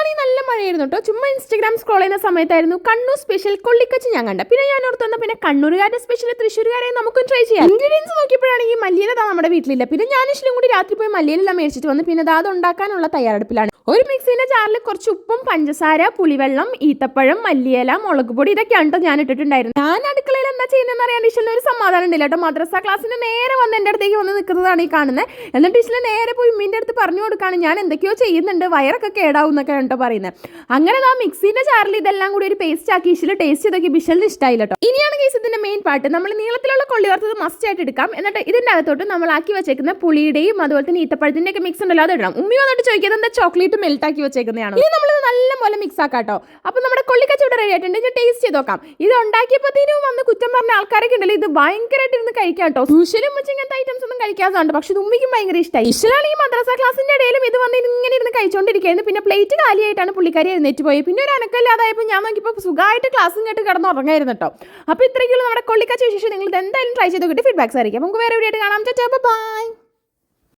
ഇന്നാണെങ്കിൽ നല്ല മഴയായിരുന്നു കേട്ടോ. ചുമ്മാ ഇൻസ്റ്റാഗ്രാം സ്ക്രോൾ ചെയ്യുന്ന സമയത്തായിരുന്നു കണ്ണൂർ സ്പെഷ്യൽ കൊള്ളിക്കച്ച് ഞാൻ കണ്ട. പിന്നെ ഞാൻ ഓർത്ത് വന്ന പിന്നെ കണ്ണൂരുകാരുടെ സ്പെഷ്യൽ തൃശ്ശൂരുകാരെ നമുക്കും ട്രൈ ചെയ്യാം. ഇൻഗ്രീഡിയൻസ് നോക്കിയപ്പോഴാണെങ്കിൽ മല്ലിയില നമ്മുടെ വീട്ടിലില്ല. പിന്നെ ഞാൻ ഇഷ്ടം കൂടി രാത്രി പോയി മല്ലിയിലെല്ലാം മേടിച്ചിട്ട് വന്ന് പിന്നെ അത് ഉണ്ടാക്കാനുള്ള തയ്യാറെടുപ്പിലാണ്. ഒരു മിക്സിന്റെ ജാറിൽ കുറച്ച് ഉപ്പും പഞ്ചസാര പുളിവെള്ളം ഈത്തപ്പഴം മല്ലിയില മുളക് പൊടി ഇതൊക്കെയാണ് ഞാൻ ഇട്ടിട്ടുണ്ടായിരുന്നു. ഞാൻ അടുക്കളയിൽ എന്താ ചെയ്യുന്നതെന്ന് അറിയാൻ ഇഷ്ടം ഒരു സമാധാനം ഉണ്ടല്ലോ കേട്ടോ. മദ്രസ ക്ലാസ്സിന് നേരെ വന്ന് എൻ്റെ അടുത്തേക്ക് വന്ന് നിൽക്കുന്നതാണ് ഈ കാണുന്നത്. എന്നിട്ട് ഇഷ്ടം നേരെ പോയി ഉമ്മീൻ്റെ അടുത്ത് പറഞ്ഞു കൊടുക്കുകയാണ് ഞാൻ എന്തൊക്കെയോ ചെയ്യുന്നുണ്ട്, വയറൊക്കെ കേടാവും എന്നൊക്കെ കേട്ടോ പറയുന്നത്. അങ്ങനെ ആ മിക്സിന്റെ ജാറിൽ ഇതെല്ലാം കൂടി ഒരു പേസ്റ്റ് ആക്കി ഇഷ്ടം ടേസ്റ്റ് ചെയ്തൊക്കെ ബിഷലിന് ഇഷ്ടമായില്ല കേട്ടോ. ഇനിയാണ് കേസ് ഇതിന്റെ മെയിൻ പാർട്ട്. നമ്മൾ നീളത്തിലുള്ള കൊള്ളി വറുത്തത് മസ്റ്റ് ആയിട്ട് എടുക്കാം. എന്നിട്ട് ഇതിന്റെ അകത്തോട്ട് നമ്മൾ ആക്കി വെച്ചേക്കുന്ന പുളിയുടെയും അതുപോലെ തന്നെ ഈത്തപ്പഴത്തിന്റെ ഒക്കെ മിക്സ് ഉണ്ടല്ലോ അത് ഇടണം. ഉമ്മി വന്നിട്ട് ചോദിക്കുന്നത് എന്താ ചോക്ലേറ്റ് മെൽറ്റ് ആക്കി വെച്ചേക്കുന്നതാണ്. ഇനി നമ്മൾ നല്ലപോലെ മിക്സ് ആക്കാട്ടോ. അപ്പൊ നമ്മുടെ കൊള്ളിക്കച്ച ഇവിടെ റെഡി ആയിട്ടുണ്ട്. ഞാൻ ടേസ്റ്റ് ചെയ്ത് നോക്കാം. ഇത് ഉണ്ടാക്കിയപ്പോഴത്തേനും വന്ന് കുറ്റം പറഞ്ഞ ആൾക്കാരൊക്കെ ഉണ്ടല്ലോ ഇത് ഭയങ്കരമായിട്ട് ഇരുന്ന് കഴിക്കാം കേട്ടോ. യൂഷ്വലും ഇങ്ങനത്തെ ഐറ്റംസ് ഒന്നും കഴിക്കാത്തതാണ്. പക്ഷെ ഇത് ഉമ്മിക്കും ഭയങ്കര ഇഷ്ടമായി. ഇഷ്ടമാണ് ഈ മദ്രസ ക്ലാസിന്റെ ഇടയിലും ഇത് വന്ന് ഇങ്ങനെ ഇരുന്ന് കഴിച്ചുകൊണ്ടിരിക്കുകയായിരുന്നു. പിന്നെ പ്ലേറ്റ് കാലിയായിട്ടാണ് പുള്ളിക്കാരി എഴുന്നേറ്റ് പോയി. പിന്നെ ഒരു അനക്കല്ലാതായപ്പോൾ ഞാൻ നോക്കിയപ്പോൾ സുഖമായിട്ട് ക്ലാസ്സും കേട്ട് കിടന്ന് ഉറങ്ങായിരുന്നു കേട്ടോ. അപ്പോൾ ഇത്രയ്ക്കുള്ള നമ്മുടെ കൊള്ളിക്കച്ച വിശേഷം നിങ്ങൾ എന്തായാലും ട്രൈ ചെയ്ത് നോക്കിയിട്ട് ഫീഡ്ബാക്സ് അറിയിക്കാം. നമുക്ക് വേറെ വീഡിയോ ആയിട്ട് കാണാം. ബൈ.